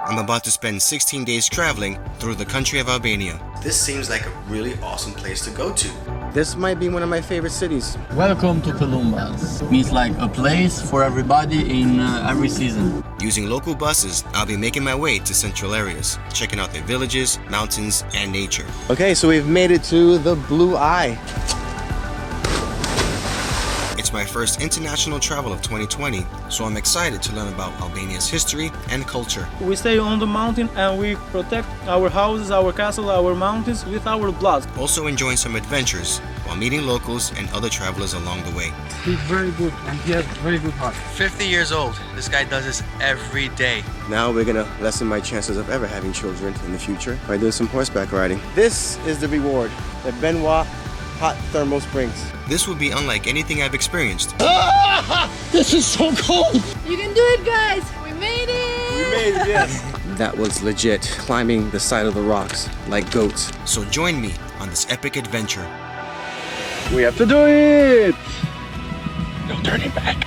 I'm about to spend 16 days traveling through the country of Albania. This seems like a really awesome place to go to. This might be one of my favorite cities. Welcome to Pellumbas. Means like a place for everybody in every season. Using local buses, I'll be making my way to central areas, checking out their villages, mountains, and nature. Okay, so we've made it to the Blue Eye. It's my first international travel of 2020, so I'm excited to learn about Albania's history and culture. We stay on the mountain and we protect our houses, our castle, our mountains with our blood. Also enjoying some adventures while meeting locals and other travelers along the way. He's very good and he has very good heart. 50 years old. This guy does this every day. Now we're gonna lessen my chances of ever having children in the future by doing some horseback riding. This is the reward, the Benje hot thermal springs. This would be unlike anything I've experienced. This is so cold! You can do it, guys! We made it! We made it, yes. That was legit, climbing the side of the rocks like goats. So join me on this epic adventure. We have to do it! No turning back.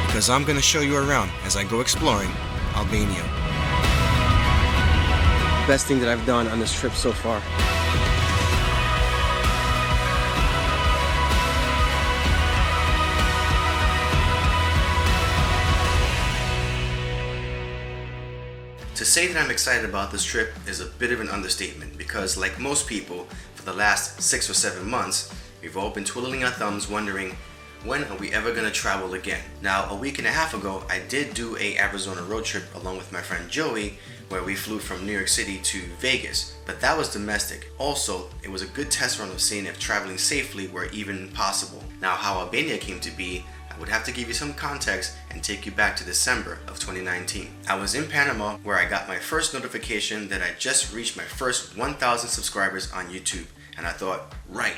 Because I'm gonna show you around as I go exploring Albania. Best thing that I've done on this trip so far. To say that I'm excited about this trip is a bit of an understatement because, like most people, for the last 6 or 7 months, we've all been twiddling our thumbs wondering, when are we ever going to travel again? Now, a week and a half ago, I did do a Arizona road trip along with my friend Joey, where we flew from New York City to Vegas, but that was domestic. Also, it was a good test run of seeing if traveling safely were even possible. Now, how Albania came to be, I would have to give you some context and take you back to December of 2019. I was in Panama where I got my first notification that I just reached my first 1,000 subscribers on YouTube, and I thought, right,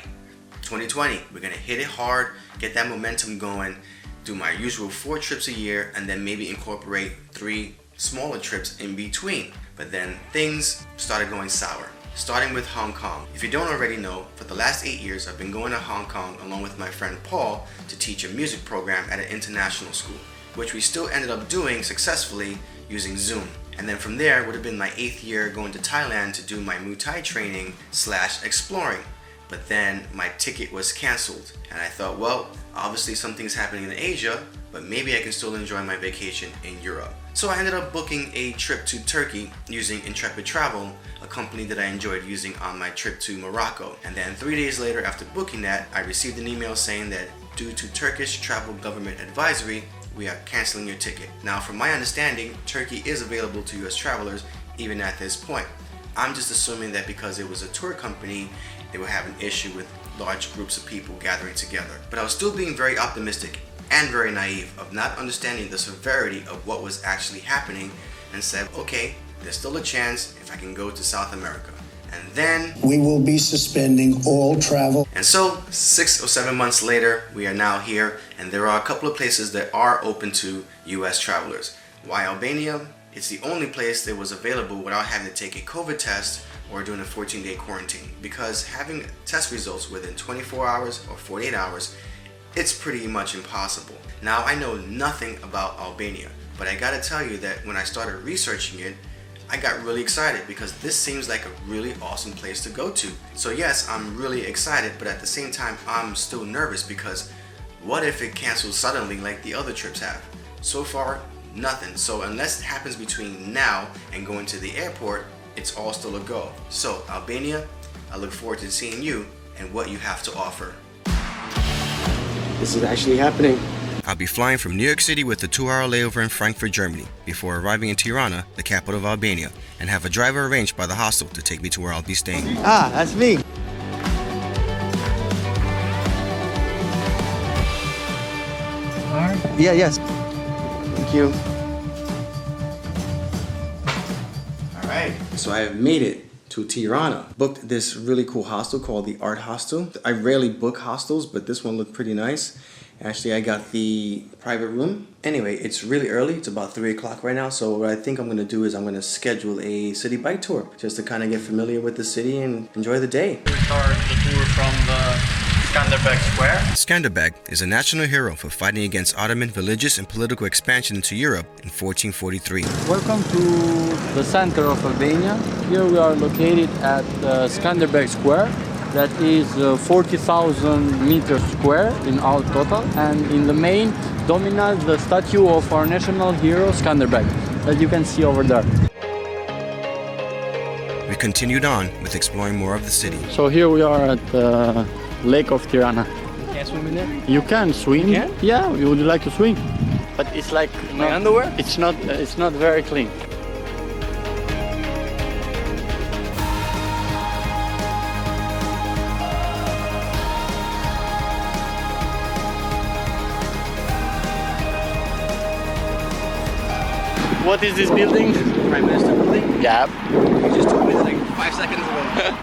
2020, we're gonna hit it hard, get that momentum going, do my usual 4 trips a year, and then maybe incorporate 3 smaller trips in between. But then things started going sour, starting with Hong Kong. If you don't already know, for the last 8 years, I've been going to Hong Kong along with my friend Paul to teach a music program at an international school, which we still ended up doing successfully using Zoom. And then from there, it would have been my 8th year going to Thailand to do my Muay Thai training / exploring. But then my ticket was canceled, and I thought, well, obviously something's happening in Asia, but maybe I can still enjoy my vacation in Europe. So I ended up booking a trip to Turkey using Intrepid Travel, a company that I enjoyed using on my trip to Morocco. And then 3 days later after booking that, I received an email saying that due to Turkish travel government advisory, we are canceling your ticket. Now, from my understanding, Turkey is available to US travelers even at this point. I'm just assuming that because it was a tour company, they would have an issue with large groups of people gathering together. But I was still being very optimistic and very naive of not understanding the severity of what was actually happening, and said, okay, there's still a chance if I can go to South America. And then we will be suspending all travel. And so 6 or 7 months later, we are now here, and there are a couple of places that are open to US travelers. Why Albania? It's the only place that was available without having to take a COVID test or doing a 14-day quarantine, because having test results within 24 hours or 48 hours, it's pretty much impossible. Now, I know nothing about Albania, but I gotta tell you that when I started researching it, I got really excited because this seems like a really awesome place to go to. So yes, I'm really excited, but at the same time, I'm still nervous because what if it cancels suddenly like the other trips have? So far, nothing. So unless it happens between now and going to the airport, it's all still a go. So Albania, I look forward to seeing you and what you have to offer. This is actually happening. I'll be flying from New York City with a 2-hour layover in Frankfurt, Germany, before arriving in Tirana, the capital of Albania, and have a driver arranged by the hostel to take me to where I'll be staying. Ah, that's me. Yeah, yes. Thank you. All right, so I have made it to Tirana. Booked this really cool hostel called the Art Hostel. I rarely book hostels, but this one looked pretty nice. Actually, I got the private room. Anyway, it's really early. It's about 3 o'clock right now. So what I think I'm gonna do is I'm gonna schedule a city bike tour just to kind of get familiar with the city and enjoy the day. We start the tour from the Skanderbeg Square. Skanderbeg is a national hero for fighting against Ottoman religious and political expansion into Europe in 1443. Welcome to the center of Albania. Here we are located at Skanderbeg Square. That is 40,000 meters square in all total. And in the main dominates the statue of our national hero Skanderbeg, that you can see over there. We continued on with exploring more of the city. So here we are at the Lake of Tirana. Can't swim in there? You can swim. You can? Yeah, you would like to swim. But it's like My underwear? It's not very clean. What is this building? Prime Minister building? Yeah. You just told me that like 5 seconds ago.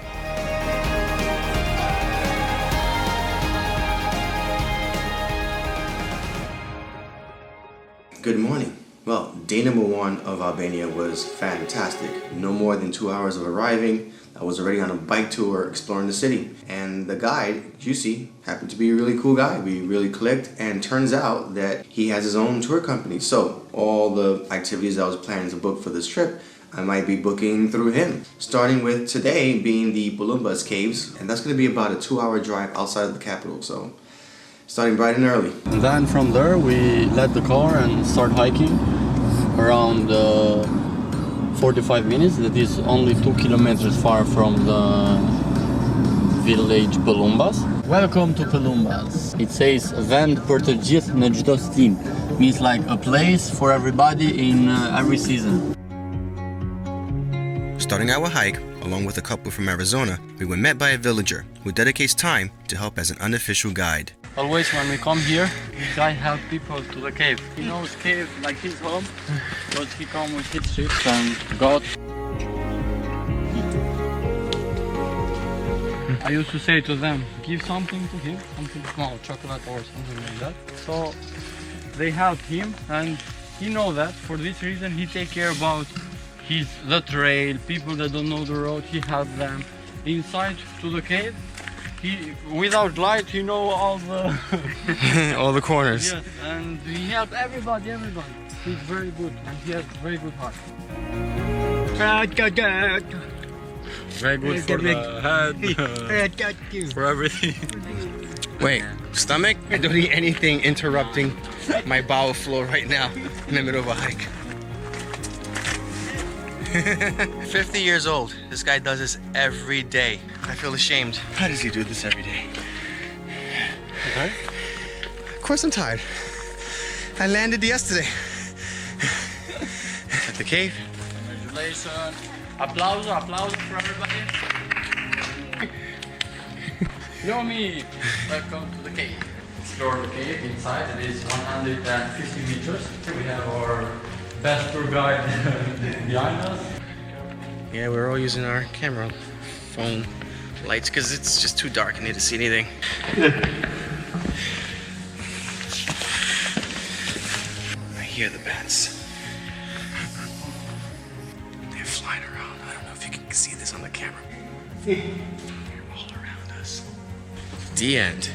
Good morning. Well, day number 1 of Albania was fantastic. No more than 2 hours of arriving. I was already on a bike tour exploring the city. And the guide, Juicy, happened to be a really cool guy. We really clicked, and turns out that he has his own tour company. So all the activities I was planning to book for this trip, I might be booking through him. Starting with today being the Pellumbas Caves, and that's going to be about a 2-hour drive outside of the capital. So starting bright and early. And then from there we let the car and start hiking around 45 minutes. That is only 2 kilometers far from the village Pellumbas. Welcome to Pellumbas. It says vend për të gjithë në çdo stin. Means like a place for everybody in every season. Starting our hike, along with a couple from Arizona, we were met by a villager who dedicates time to help as an unofficial guide. Always when we come here, this guy helps people to the cave. He knows cave like his home, but he comes with his ships and God. I used to say to them, give something to him, something small, chocolate or something like that. So they helped him, and he knows that. For this reason, he take care about the trail, people that don't know the road, he helps them. Inside to the cave, without light, he know all the All the corners. yes, and he helps everybody. He's very good, and he has very good heart. Very good for the head, for everything. Wait, stomach? I don't need anything interrupting my bowel flow right now in the middle of a hike. 50 years old. This guy does this every day. I feel ashamed. How does he do this every day? Okay. Of course I'm tired. I landed yesterday. At the cave. Congratulations. Applause for everybody. Show me. Welcome to the cave. Explore the cave inside. It is 150 meters. We have our best tour guide behind us. Yeah, we're all using our camera phone lights because it's just too dark in here to see anything. I hear the bats. They're flying around. I don't know if you can see this on the camera. They're all around us. The end.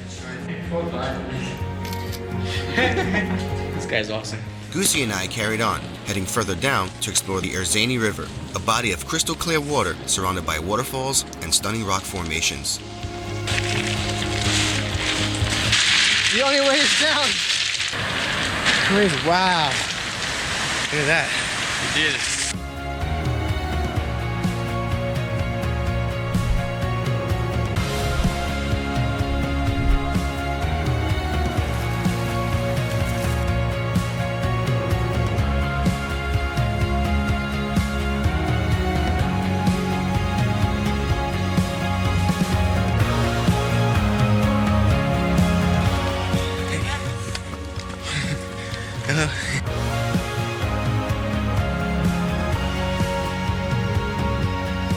This guy's awesome. Goosey and I carried on, heading further down to explore the Erzen River, a body of crystal clear water surrounded by waterfalls and stunning rock formations. The only way is down! Crazy, wow. Look at that. We did it.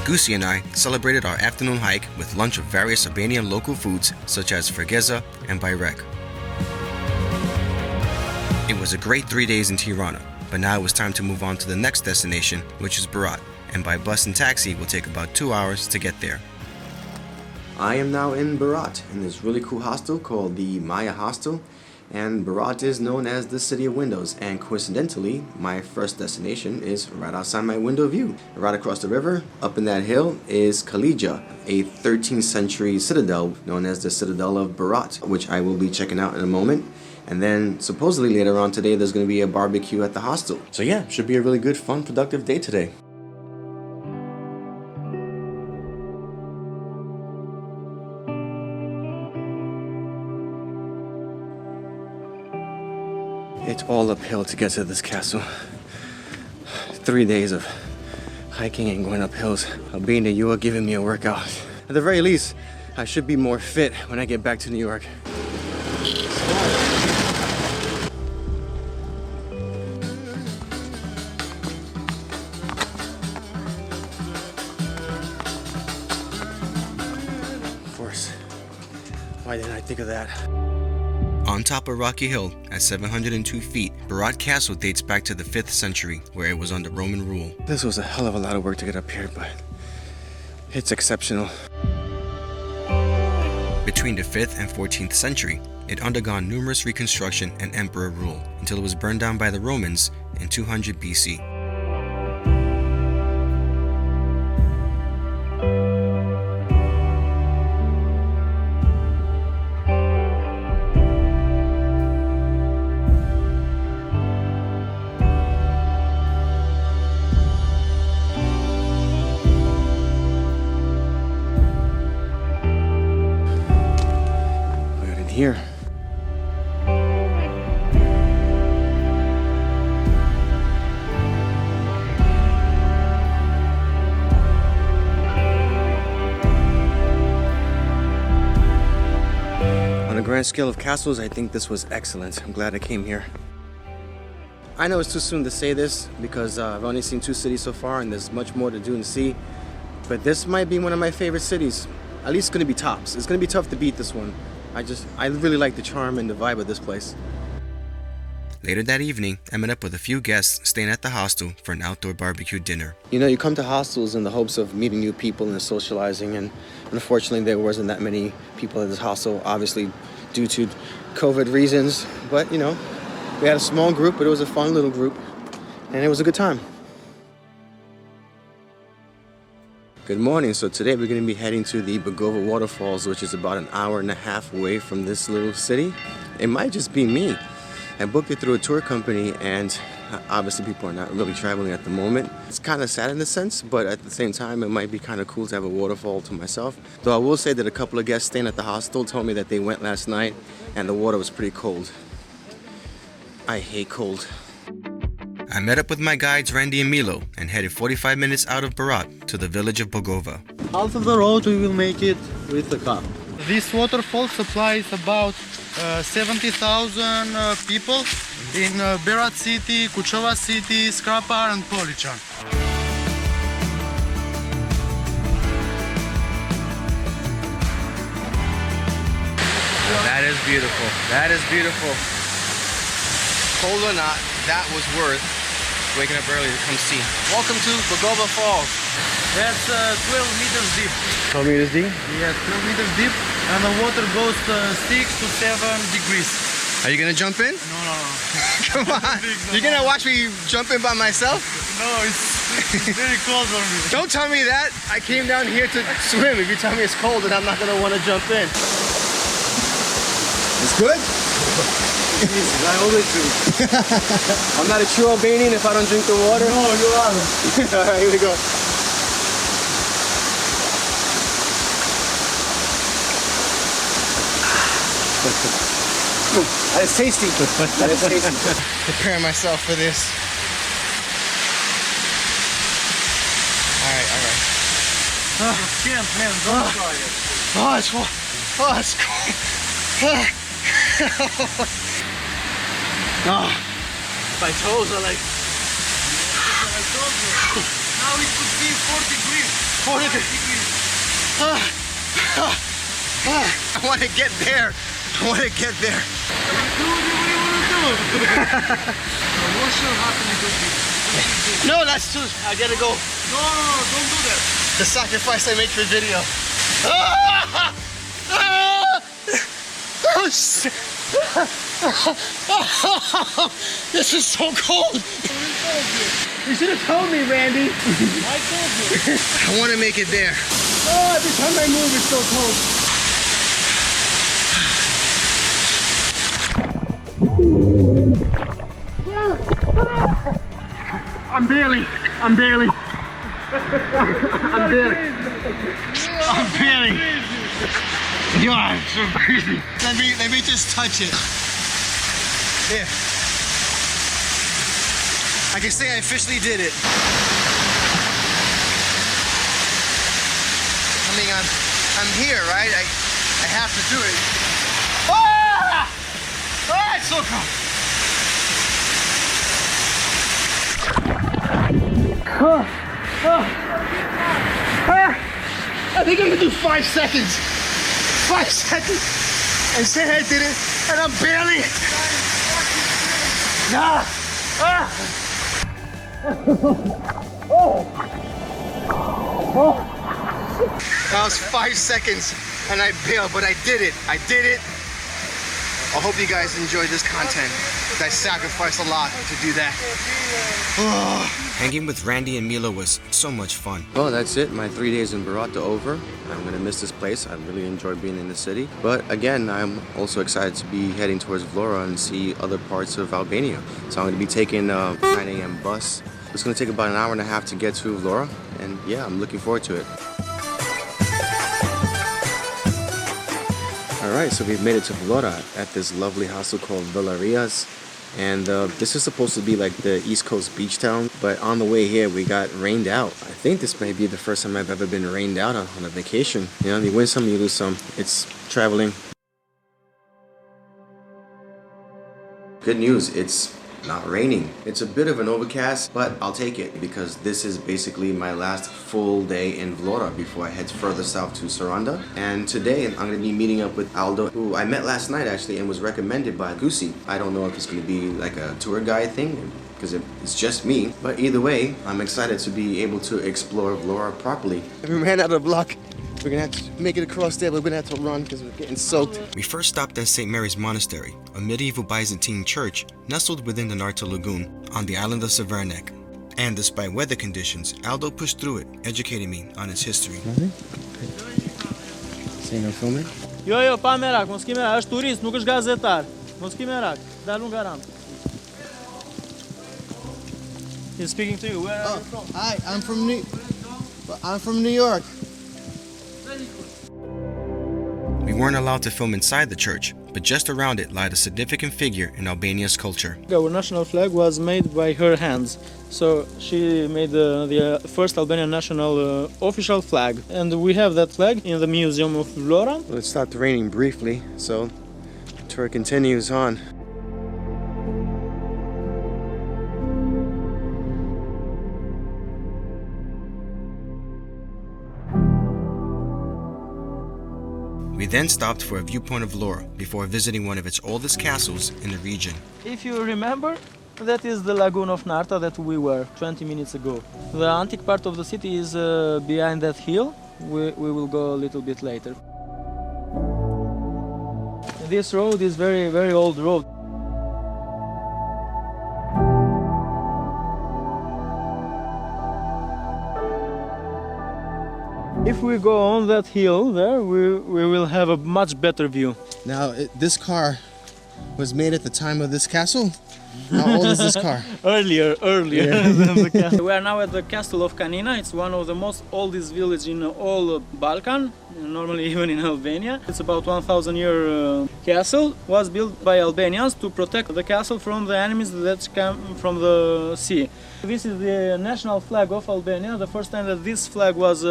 Goosey and I celebrated our afternoon hike with lunch of various Albanian local foods such as fergeza and bajrek. It was a great 3 days in Tirana, but now it was time to move on to the next destination, which is Berat, and by bus and taxi will take about 2 hours to get there. I am now in Berat, in this really cool hostel called the Maya Hostel. And Berat is known as the City of Windows, and coincidentally, my first destination is right outside my window view. Right across the river, up in that hill, is Kalaja, a 13th century citadel known as the Citadel of Berat, which I will be checking out in a moment. And then supposedly later on today, there's going to be a barbecue at the hostel. So yeah, should be a really good, fun, productive day today. It's all uphill to get to this castle. 3 days of hiking and going up hills. Albania, you are giving me a workout. At the very least, I should be more fit when I get back to New York. Of course. Why didn't I think of that? On top of Rocky Hill, at 702 feet, Berat Castle dates back to the 5th century, where it was under Roman rule. This was a hell of a lot of work to get up here, but it's exceptional. Between the 5th and 14th century, it undergone numerous reconstruction and emperor rule, until it was burned down by the Romans in 200 BC. Here. On a grand scale of castles, I think this was excellent. I'm glad I came here. I know it's too soon to say this because I've only seen 2 cities so far and there's much more to do and see, but this might be one of my favorite cities. At least it's going to be tops. It's going to be tough to beat this one. I really like the charm and the vibe of this place. Later that evening, I met up with a few guests staying at the hostel for an outdoor barbecue dinner. You know, you come to hostels in the hopes of meeting new people and socializing, and unfortunately there wasn't that many people at this hostel, obviously due to COVID reasons. But, you know, we had a small group, but it was a fun little group, and it was a good time. Good morning. So today we're going to be heading to the Bogova Waterfalls, which is about an hour and a half away from this little city. It might just be me. I booked it through a tour company, and obviously people are not really traveling at the moment. It's kind of sad in a sense, but at the same time it might be kind of cool to have a waterfall to myself. Though I will say that a couple of guests staying at the hostel told me that they went last night and the water was pretty cold. I hate cold. I met up with my guides Randy and Milo and headed 45 minutes out of Berat to the village of Bogova. Half of the road we will make it with the car. This waterfall supplies about 70,000 people in Berat city, Kuchova city, Skrapar and Polichan. That is beautiful. That is beautiful. Cold or not, that was worth waking up early to come see. Welcome to Bogova Falls. That's 12 meters deep. 12 meters deep? Yes, 12 meters deep, and the water goes 6 to 7 degrees. Are you gonna jump in? No. Come on. You're gonna watch me jump in by myself? No, it's very cold for me. Don't tell me that. I came down here to swim. If you tell me it's cold, then I'm not gonna want to jump in. It's good? I always do. I'm not a true Albanian if I don't drink the water. No, you are. All right, here we go. That is tasty. That is tasty. Preparing myself for this. All right. You can't, man. Don't try it. Oh, it's cold. Oh, my toes are like... I told you. Now it could be 4 degrees. 4 degrees. I want to get there. What do you want to do? What should happen if you do? No, No, that's too. I gotta go. No, don't do that. The sacrifice I make for video. Oh, shit. This is so cold. You should have told me, Randy. I told you. I want to make it there. Oh, every time I move, it's so cold. I'm barely. You are so crazy. Let me just touch it. There. I can say I officially did it. I mean, I'm here, right? I have to do it. Ah! Ah, it's so cold. I think I'm gonna do 5 seconds. 5 seconds. And say I did it, and I'm barely. Nah. Ah. That was 5 seconds, and I bailed, but I did it. I hope you guys enjoyed this content. I sacrificed a lot to do that. Hanging with Randy and Milo was so much fun. Well, that's it. My 3 days in Berat are over. I'm gonna miss this place. I really enjoyed being in the city. But again, I'm also excited to be heading towards Vlorë and see other parts of Albania. So I'm gonna be taking a 9 a.m. bus. It's gonna take about an hour and a half to get to Vlorë. And yeah, I'm looking forward to it. Alright, so we've made it to Vlorë at this lovely hostel called Vlorë. And this is supposed to be like the East Coast beach town, but on the way here we got rained out. I think this may be the first time I've ever been rained out on a vacation. You know, you win some, you lose some. It's traveling. Good news, it's not raining. It's a bit of an overcast, but I'll take it because this is basically my last full day in Vlorë before I head further south to Sarandë. And today I'm going to be meeting up with Aldo, who I met last night actually and was recommended by Gusi. I don't know if it's going to be like a tour guide thing because it's just me, but either way, I'm excited to be able to explore Vlorë properly. We ran out of luck. We're gonna have to make it across there, but we're gonna have to run because we're getting soaked. We first stopped at St. Mary's Monastery, a medieval Byzantine church nestled within the Narta Lagoon on the island of Sarandë. And despite weather conditions, Aldo pushed through it, educating me on its history. See no filming? Jo, pa merak, mos ki merak, është turist, nuk është gazetar. Mos ki merak, dalun garant. He's speaking to you. Where are you from? Hi, I'm from New York. We weren't allowed to film inside the church, but just around it lied a significant figure in Albania's culture. Our national flag was made by her hands. So she made the first Albanian national official flag. And we have that flag in the museum of Vlorë. Well, it stopped raining briefly, so the tour continues on. We then stopped for a viewpoint of Vlorë before visiting one of its oldest castles in the region. If you remember, that is the lagoon of Narta that we were 20 minutes ago. The antique part of the city is behind that hill. We will go a little bit later. This road is very, very old road. If we go on that hill there, we will have a much better view. Now, this car was made at the time of this castle? How old is this car? Earlier than the castle. We are now at the castle of Kaninë. It's one of the most oldest villages in all Balkan, normally even in Albania. It's about 1,000-year castle. Was built by Albanians to protect the castle from the enemies that come from the sea. This is the national flag of Albania. The first time that this flag was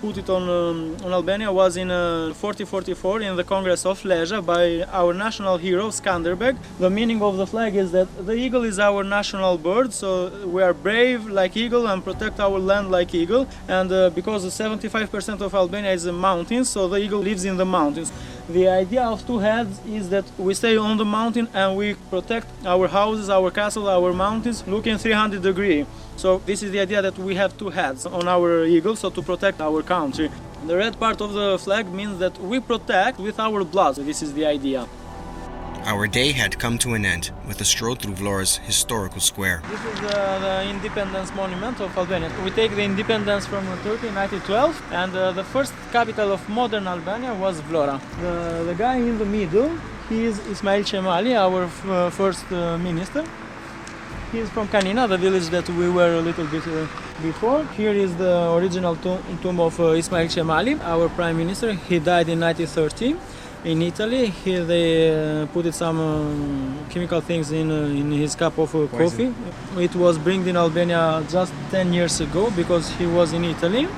put on Albania was in 4044 in the Congress of Leusë by our national hero Skanderbeg. The meaning of the flag is that the eagle is our national bird, so we are brave like eagle and protect our land like eagle. And because 75% of Albania is in mountains, so the eagle lives in the mountains. The idea of two heads is that we stay on the mountain and we protect our houses, our castle, our mountains, looking 300 degrees. So this is the idea that we have two heads on our eagle, so to protect our country. The red part of the flag means that we protect with our blood. This is the idea. Our day had come to an end with a stroll through Vlorë's historical square. This is the independence monument of Albania. We take the independence from Turkey in 1912, and the first capital of modern Albania was Vlorë. The guy in the middle, he is Ismail Qemali, our first minister. He is from Kaninë, the village that we were a little bit before. Here is the original tomb of Ismail Qemali, our prime minister. He died in 1913. In Italy, here they put some chemical things in his cup of coffee. It was brought in Albania just 10 years ago because he was in Italy,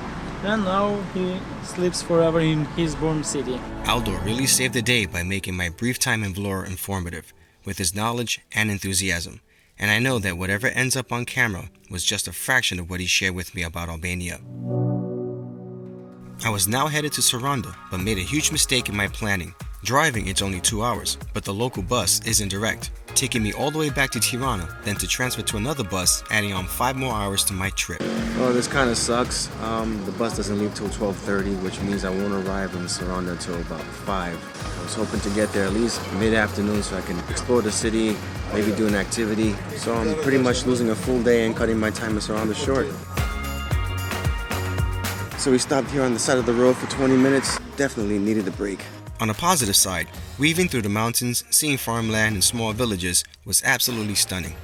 and now he sleeps forever in his born city. Aldo really saved the day by making my brief time in Vlorë informative with his knowledge and enthusiasm. And I know that whatever ends up on camera was just a fraction of what he shared with me about Albania. I was now headed to Sarandë, but made a huge mistake in my planning. Driving, it's only 2 hours, but the local bus isn't direct, taking me all the way back to Tirana, then to transfer to another bus, adding on 5 more hours to my trip. Well, this kind of sucks. The bus doesn't leave till 12:30, which means I won't arrive in Sarandë until about 5. I was hoping to get there at least mid-afternoon so I can explore the city, maybe do an activity. So I'm pretty much losing a full day and cutting my time in Sarandë short. So we stopped here on the side of the road for 20 minutes. Definitely needed a break. On a positive side, weaving through the mountains, seeing farmland and small villages was absolutely stunning.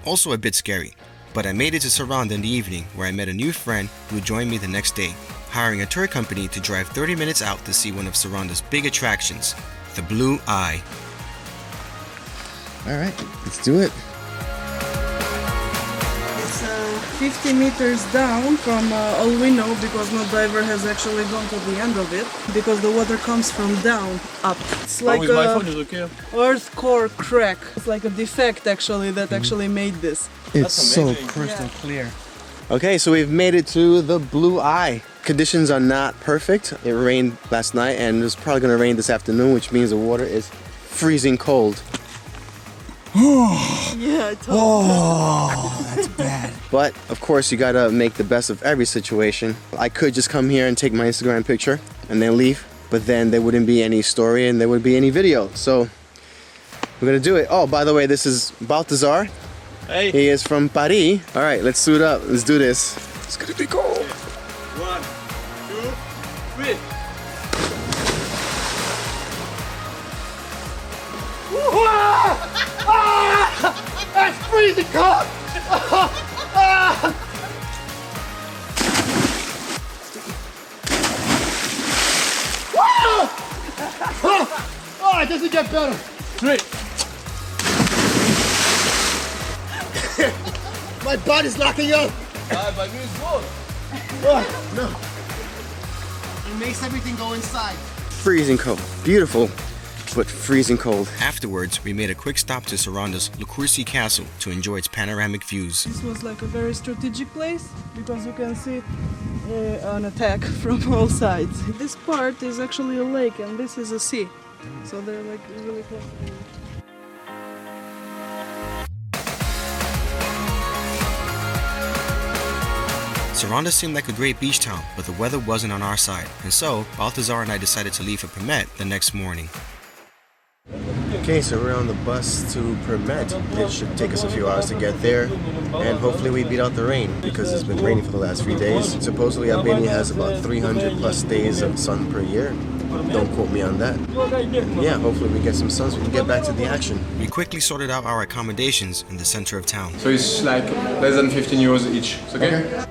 Also a bit scary, but I made it to Sarandë in the evening where I met a new friend who joined me the next day, hiring a tour company to drive 30 minutes out to see one of Sarandë's big attractions, the Blue Eye. All right, let's do it. 50 meters down from all we know, because no diver has actually gone to the end of it, because the water comes from down up. It's like a earth core crack. It's like a defect actually that actually made this. It's so crystal clear. Okay, so we've made it to the Blue Eye. Conditions are not perfect. It rained last night and it's probably gonna rain this afternoon, which means the water is freezing cold. Yeah, I told Oh, that's bad. But of course you gotta make the best of every situation. I could just come here and take my Instagram picture and then leave, but then there wouldn't be any story and there wouldn't be any video. So we're gonna do it. Oh, by the way, this is Balthazar. Hey. He is from Paris. All right, let's suit up. Let's do this. It's gonna be cold. 1, 2, 3. That's freezing cold! Oh, it doesn't get better. 3. My body's locking up. By me is good. Oh, no. It makes everything go inside. Freezing cold. Beautiful, but freezing cold. Afterwards, we made a quick stop to Sarandë's Lekursi Castle to enjoy its panoramic views. This was like a very strategic place because you can see an attack from all sides. This part is actually a lake and this is a sea, so they're like really close to each other. Sarandë seemed like a great beach town, but the weather wasn't on our side, and so Balthazar and I decided to leave for Përmet the next morning. Okay, so we're on the bus to Përmet. It should take us a few hours to get there, and hopefully we beat out the rain, because it's been raining for the last few days. Supposedly Albania has about 300 plus days of sun per year. Don't quote me on that. And yeah, hopefully we get some sun so we can get back to the action. We quickly sorted out our accommodations in the center of town. So it's like less than 15 euros each. It's okay?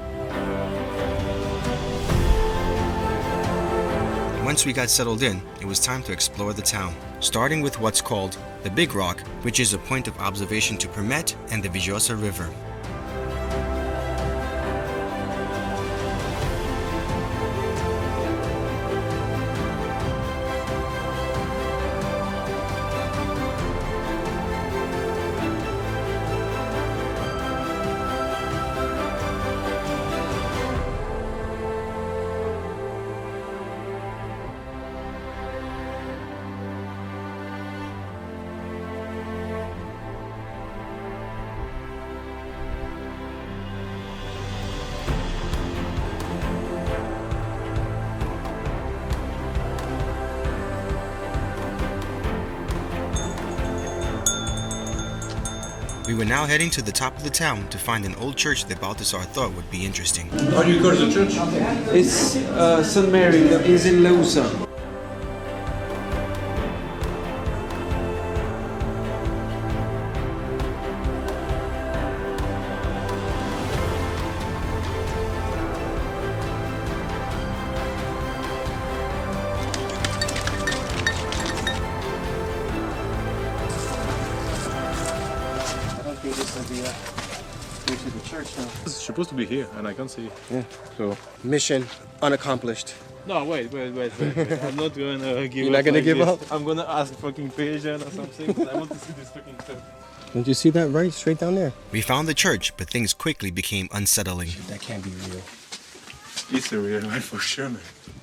Once we got settled in, it was time to explore the town, starting with what's called the Big Rock, which is a point of observation to Përmet and the Leusë River. We were now heading to the top of the town to find an old church that Baltasar thought would be interesting. How do you call the church? It's St. Mary, is in Leusë. It's supposed to be here, and I can't see. Yeah. So mission unaccomplished. No, wait. I'm not gonna give up. You're not gonna give up? I'm gonna ask fucking patient or something. I want to see this fucking stuff. Don't you see that right straight down there? We found the church, but things quickly became unsettling. That can't be real. It's a real one for sure, man.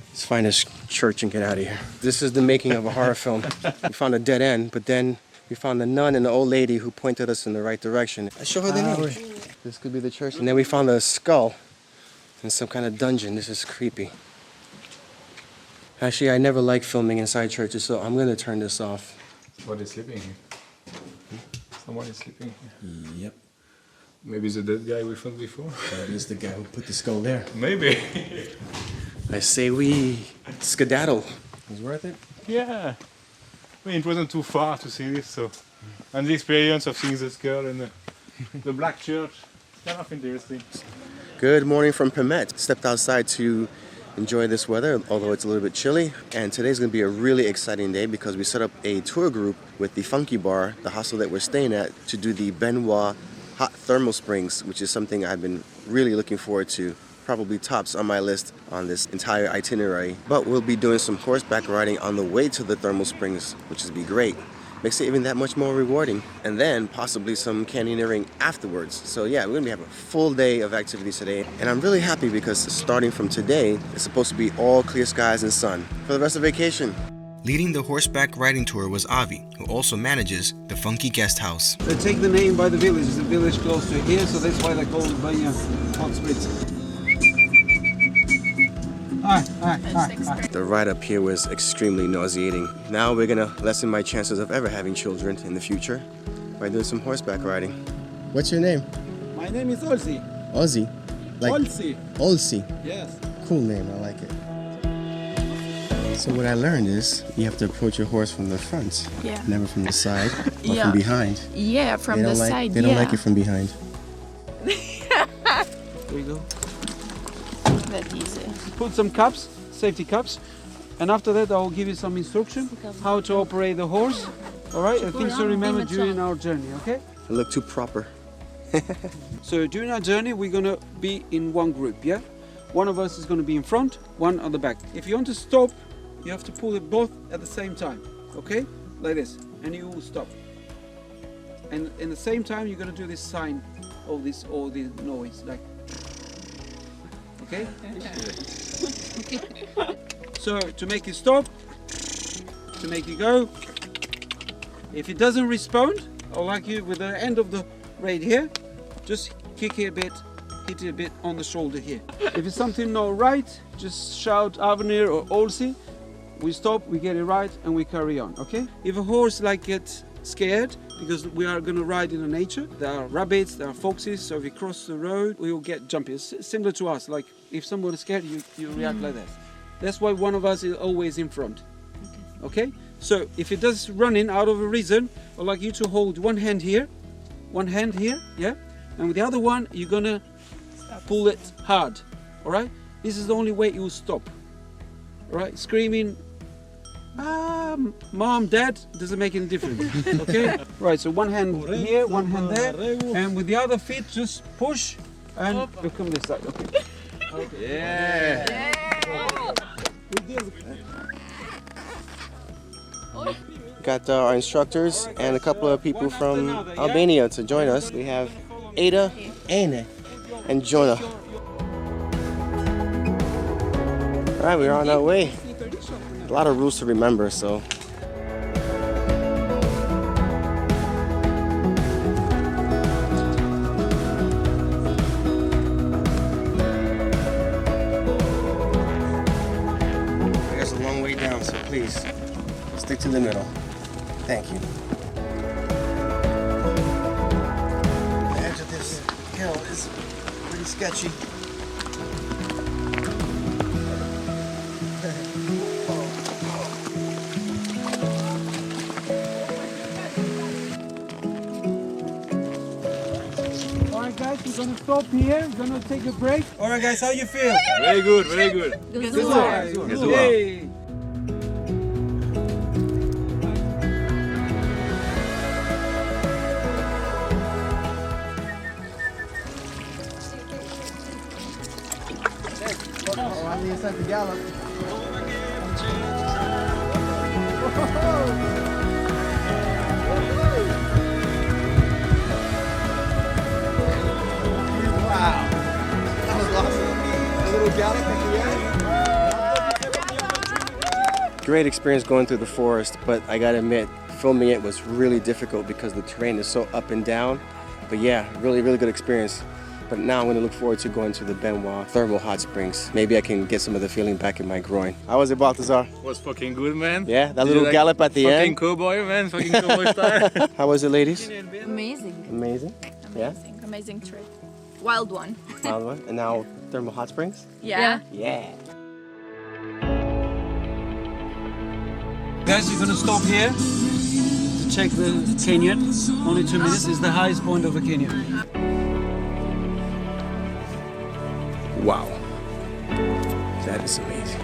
Let's find this church and get out of here. This is the making of a horror film. We found a dead end, but then we found the nun and the old lady who pointed us in the right direction. I show her the name. This could be the church. And then we found a skull in some kind of dungeon. This is creepy. Actually, I never like filming inside churches, so I'm gonna turn this off. Somebody is sleeping here. Someone is sleeping here. Yep. Maybe it's the dead guy we filmed before. That is the guy who put the skull there. Maybe. I say we skedaddle. It was worth it? Yeah. I mean, it wasn't too far to see this, so. And the experience of seeing this girl in the black church, kind of interesting. Good morning from Përmet. Stepped outside to enjoy this weather, although it's a little bit chilly. And today's gonna be a really exciting day because we set up a tour group with the Funky Bar, the hostel that we're staying at, to do the Benje hot thermal springs, which is something I've been really looking forward to. Probably tops on my list on this entire itinerary. But we'll be doing some horseback riding on the way to the thermal springs, which will be great. Makes it even that much more rewarding. And then possibly some canyoneering afterwards. So yeah, we're gonna be having a full day of activities today. And I'm really happy because starting from today, it's supposed to be all clear skies and sun for the rest of vacation. Leading the horseback riding tour was Avi, who also manages the Funky Guest House. They take the name by the village. It's a village close to here, so that's why they call it Benje Hot Springs. The ride up here was extremely nauseating. Now we're gonna lessen my chances of ever having children in the future by doing some horseback riding. What's your name? My name is Olsi. Ozzy? Like Olsi. Olsi? Yes. Cool name, I like it. So what I learned is you have to approach your horse from the front, Yeah. never from the side or Yeah. from behind. Yeah, from the side. They don't like it from behind. There you go. That easy. Put some cups, safety cups, and after that I'll give you some instruction how to operate the horse. All right, I think so. Remember during our journey, okay? I look too proper. So during our journey, we're gonna be in one group, yeah? One of us is gonna be in front, one on the back. If you want to stop, you have to pull it both at the same time, okay? Like this, and you will stop. And in the same time, you're gonna do this sign of this or the noise, like. Okay? So to make it stop, to make it go, if it doesn't respond, I'd like you with the end of the rein here, just kick it a bit, hit it a bit on the shoulder here. If it's something not right, just shout Avenir or Olsi. We stop, we get it right, and we carry on, okay? If a horse like gets scared, because we are going to ride in the nature, there are rabbits, there are foxes, so if we cross the road, we will get jumpy. It's similar to us, like if someone is scared, you react like that. That's why one of us is always in front, okay? So if it does running out of a reason, I'd like you to hold one hand here, yeah? And with the other one, you're going to pull it hard, all right? This is the only way it will stop, all right? Screaming, mom, dad, doesn't make any difference, okay? Right, so one hand here, one hand there, and with the other feet, just push and look on this side, okay? Yeah! Got our instructors and a couple of people from Albania to join us. We have Ada, Ane, and Jonah. All right, we're on our way. A lot of rules to remember, so. There's a long way down, so please stick to the middle. Thank you. is pretty sketchy. Alright guys, we're gonna stop here, we're gonna take a break. Alright guys, how you feel? Very good, very good. Yay. Great experience going through the forest, but I gotta admit, filming it was really difficult because the terrain is so up and down. But yeah, really good experience. But now I'm gonna look forward to going to the Benje thermal hot springs. Maybe I can get some of the feeling back in my groin. How was it, Baltazar? Was fucking good, man. Yeah, that little gallop at the fucking end. cowboy, man. Fucking cowboy style. How was it, ladies? Amazing. Amazing. Yeah? Amazing trip. Wild one. Wild one. And now thermal hot springs? Yeah. Yeah. Guys, we're gonna stop here to check the canyon. Only 2 minutes. It's the highest point of the canyon. Wow. That is amazing.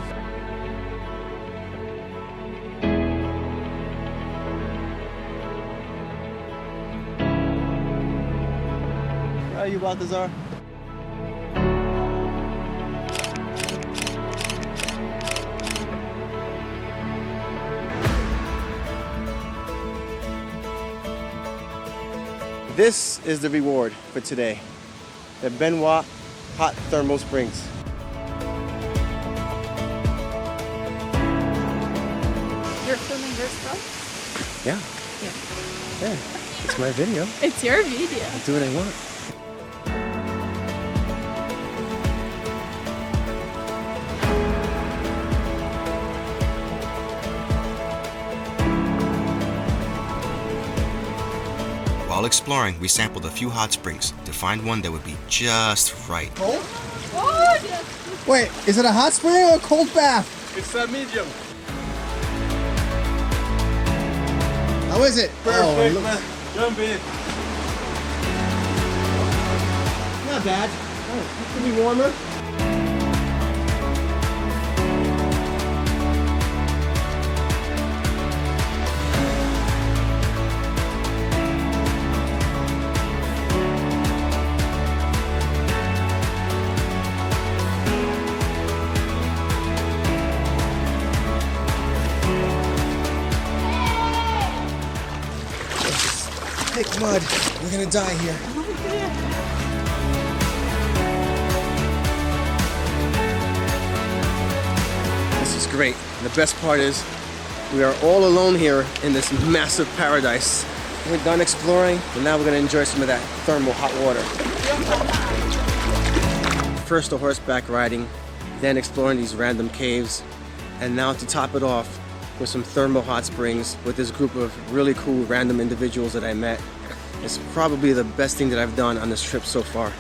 How are you, Baltazar? This is the reward for today. The Benje hot thermal springs. You're filming yourself? Yeah. Yeah. It's my video. It's your video. I do what I want. While exploring, we sampled a few hot springs to find one that would be just right. Oh, yes. Wait, is it a hot spring or a cold bath? It's a medium. How is it? Perfect, man. Jump in. Not bad. Oh, it could be warmer. Thick mud. We're gonna die here. This is great. The best part is we are all alone here in this massive paradise. We're done exploring, and now we're gonna enjoy some of that thermal hot water. First the horseback riding, then exploring these random caves, and now to top it off with some thermal hot springs with this group of really cool random individuals that I met. It's probably the best thing that I've done on this trip so far.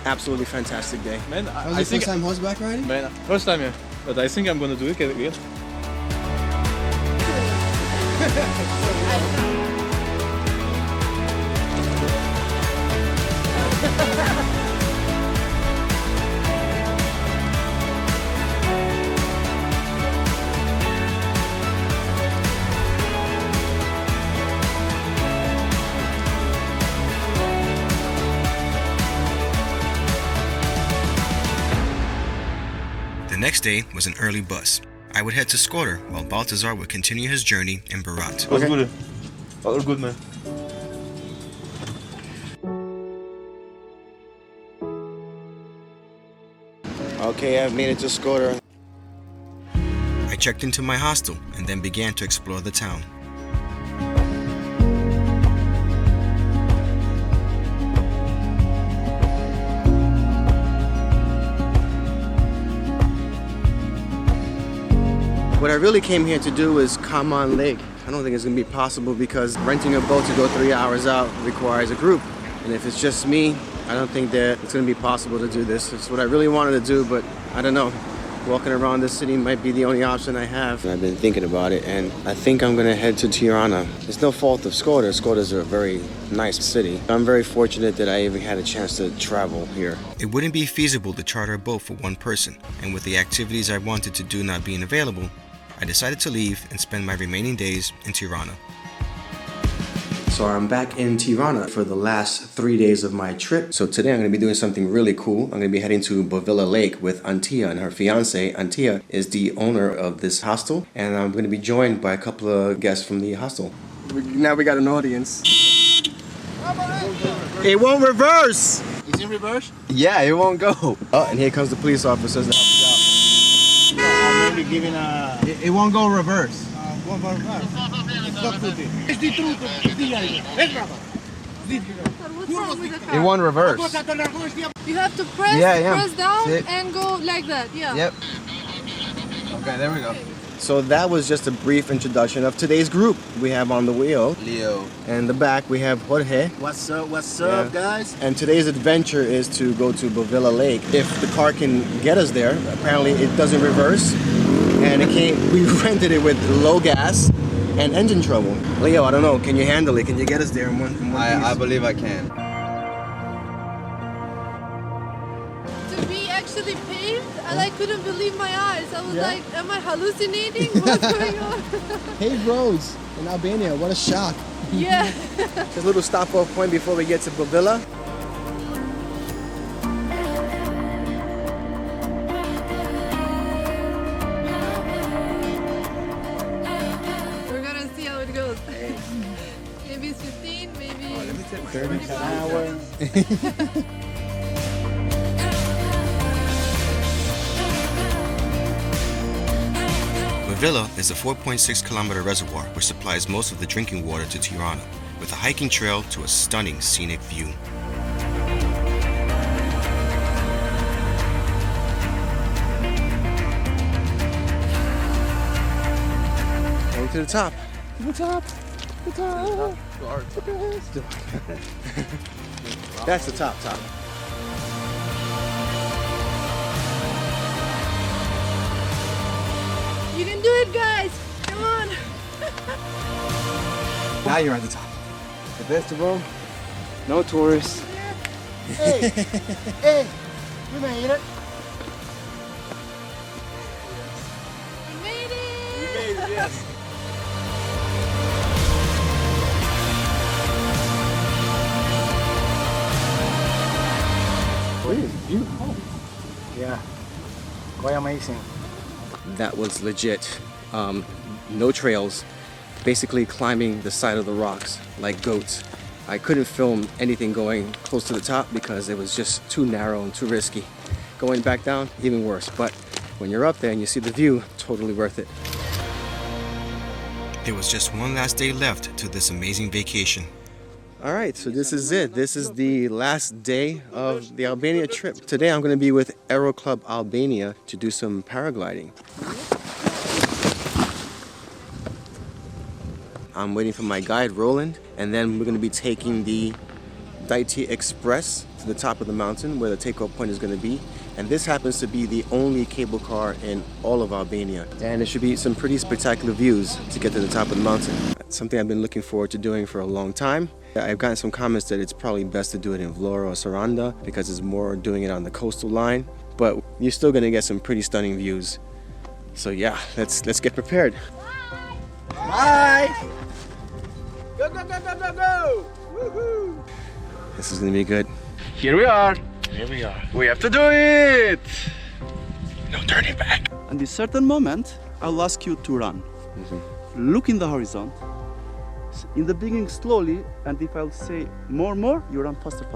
Absolutely fantastic day. Man, Was it first time horseback riding? Man, first time, yeah. But I think I'm gonna do it again. The next day was an early bus. I would head to Shkodër while Baltazar would continue his journey in Berat. What's good? All good, man. Okay, I've made it to Shkodër. I checked into my hostel and then began to explore the town. What I really came here to do is Kaninë Lake. I don't think it's gonna be possible because renting a boat to go 3 hours out requires a group. And if it's just me, I don't think that it's going to be possible to do this. It's what I really wanted to do, but I don't know. Walking around this city might be the only option I have. I've been thinking about it, and I think I'm going to head to Tirana. It's no fault of Shkodër. Shkodër is a very nice city. I'm very fortunate that I even had a chance to travel here. It wouldn't be feasible to charter a boat for one person, and with the activities I wanted to do not being available, I decided to leave and spend my remaining days in Tirana. So I'm back in Tirana for the last 3 days of my trip. So today I'm going to be doing something really cool. I'm going to be heading to Bovilla Lake with Antia and her fiance. Antia is the owner of this hostel, and I'm going to be joined by a couple of guests from the hostel. Now we got an audience. It won't reverse! Is it reverse? Yeah, it won't go. Oh, and here comes the police officers to help us out. Maybe giving a... It won't go reverse. Won't go reverse. It's the truth. It's the reality. What's wrong with the car? It won't reverse. You have to press, press down and go like that. Yeah. Yep. Okay, there we go. So that was just a brief introduction of today's group. We have on the wheel Leo. And in the back we have Jorge. What's up, guys? And today's adventure is to go to Bovilla Lake. If the car can get us there, apparently it doesn't reverse. And it can't, we rented it with low gas and engine trouble. Leo, I don't know, can you handle it? Can you get us there in one piece? I believe I can. To be actually paved, I couldn't believe my eyes. I was like, am I hallucinating? What's going on? Paved roads in Albania, what a shock. Yeah. Just a little stop-off point before we get to Bovilla. Maybe it's 15, maybe 30 an hour. Bovilla is a 4.6 kilometer reservoir which supplies most of the drinking water to Tirana, with a hiking trail to a stunning scenic view. Going to the top. To the top. The top. That's the top. You can do it, guys. Come on. Now you're at the top. The best of all, no tourists. Hey, hey, we made it. We made it. We made it, yes. Beautiful. Yeah, quite amazing. That was legit. No trails, basically climbing the side of the rocks like goats. I couldn't film anything going close to the top because it was just too narrow and too risky. Going back down, even worse. But when you're up there and you see the view, totally worth it. There was just one last day left to this amazing vacation. All right, so this is it. This is the last day of the Albania trip. Today I'm going to be with Aeroclub Albania to do some paragliding. I'm waiting for my guide, Roland, and then we're going to be taking the Daiti Express to the top of the mountain where the takeoff point is going to be. And this happens to be the only cable car in all of Albania. And it should be some pretty spectacular views to get to the top of the mountain. It's something I've been looking forward to doing for a long time. I've gotten some comments that it's probably best to do it in Vlorë or Sarandë because it's more doing it on the coastal line. But you're still going to get some pretty stunning views. So yeah, let's get prepared. Bye! Go, go, go, go, go, go! Woohoo! This is going to be good. Here we are. Here we are. We have to do it! No turning back. At a certain moment, I'll ask you to run. Look in the horizon. In the beginning, slowly, and if I'll say more, you run faster.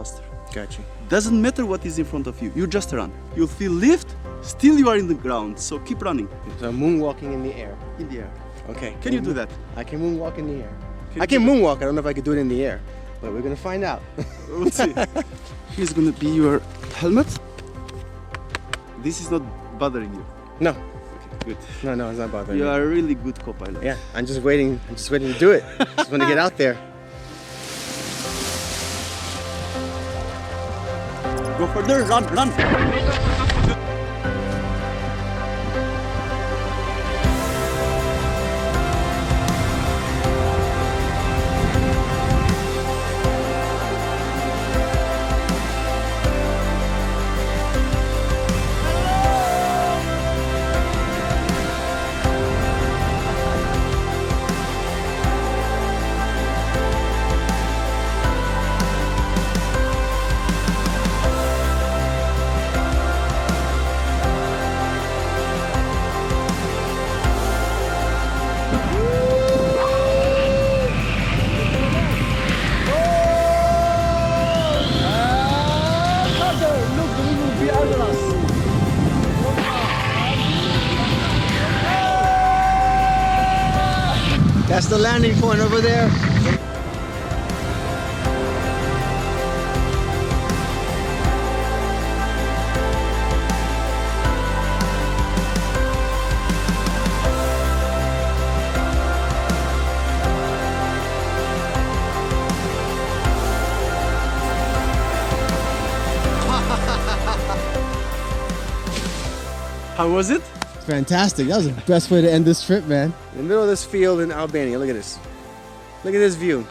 Got you. Doesn't matter what is in front of you, you just run. You'll feel lift, still you are in the ground, so keep running. So moonwalking in the air. In the air. Okay. Can you do that? I can moonwalk in the air. I can moonwalk, I don't know if I can do it in the air, but we're gonna find out. We'll see. Here's gonna be your helmet. This is not bothering you? No. Okay, good. No, it's not bothering me. You are a really good co-pilot. Yeah, I'm just waiting to do it. Just want to get out there. Go further, run, run. That's the landing point over there. How was it? Fantastic. That was the best way to end this trip, man. In the middle of this field in Albania, look at this. Look at this view.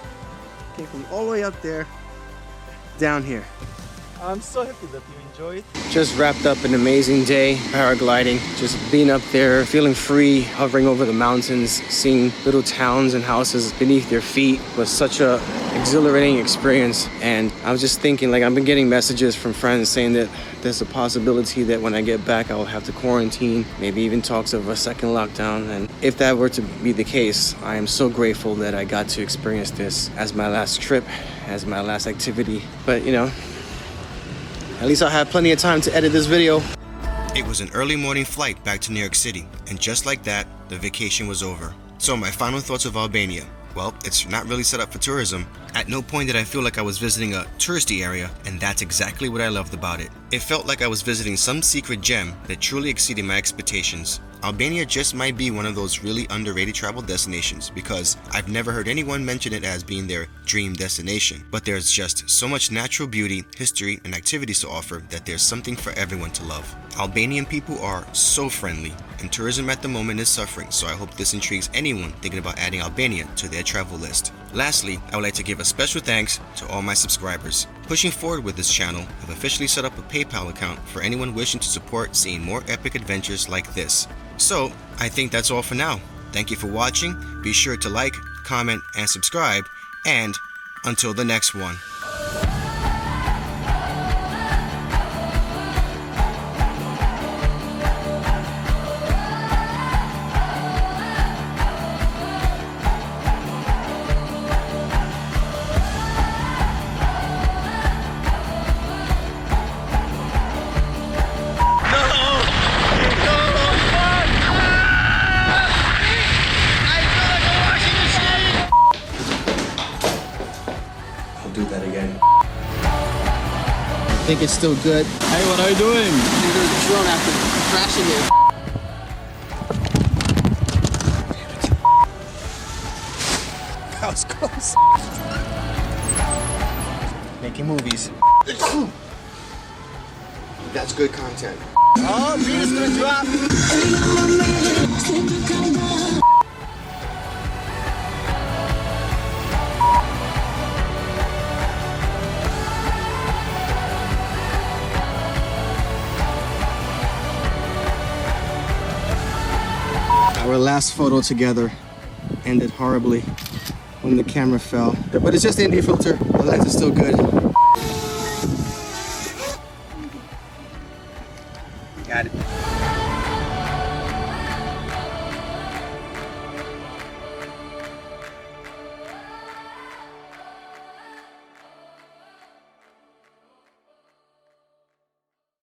Came from all the way up there, down here. I'm so happy that you enjoyed. Just wrapped up an amazing day paragliding, just being up there, feeling free, hovering over the mountains, seeing little towns and houses beneath your feet was such a exhilarating experience. And I was just thinking, like, I've been getting messages from friends saying that there's a possibility that when I get back, I will have to quarantine, maybe even talks of a second lockdown. And if that were to be the case, I am so grateful that I got to experience this as my last trip, as my last activity. But, you know, at least I'll have plenty of time to edit this video. It was an early morning flight back to New York City, and just like that, the vacation was over. So my final thoughts of Albania. Well, it's not really set up for tourism. At no point did I feel like I was visiting a touristy area, and that's exactly what I loved about it. It felt like I was visiting some secret gem that truly exceeded my expectations. Albania just might be one of those really underrated travel destinations because I've never heard anyone mention it as being their dream destination. But there's just so much natural beauty, history, and activities to offer that there's something for everyone to love. Albanian people are so friendly, and tourism at the moment is suffering, so I hope this intrigues anyone thinking about adding Albania to their travel list. Lastly, I would like to give a special thanks to all my subscribers. Pushing forward with this channel, I've officially set up a PayPal account for anyone wishing to support seeing more epic adventures like this. So, I think that's all for now. Thank you for watching, be sure to like, comment, and subscribe, and until the next one. I think it's still good. Hey, what are you doing? There's a drone after crashing it. That was close. Making movies. That's good content. Oh, Peter's gonna drop. Our last photo together ended horribly when the camera fell. But it's just the ND filter. The lens is still good.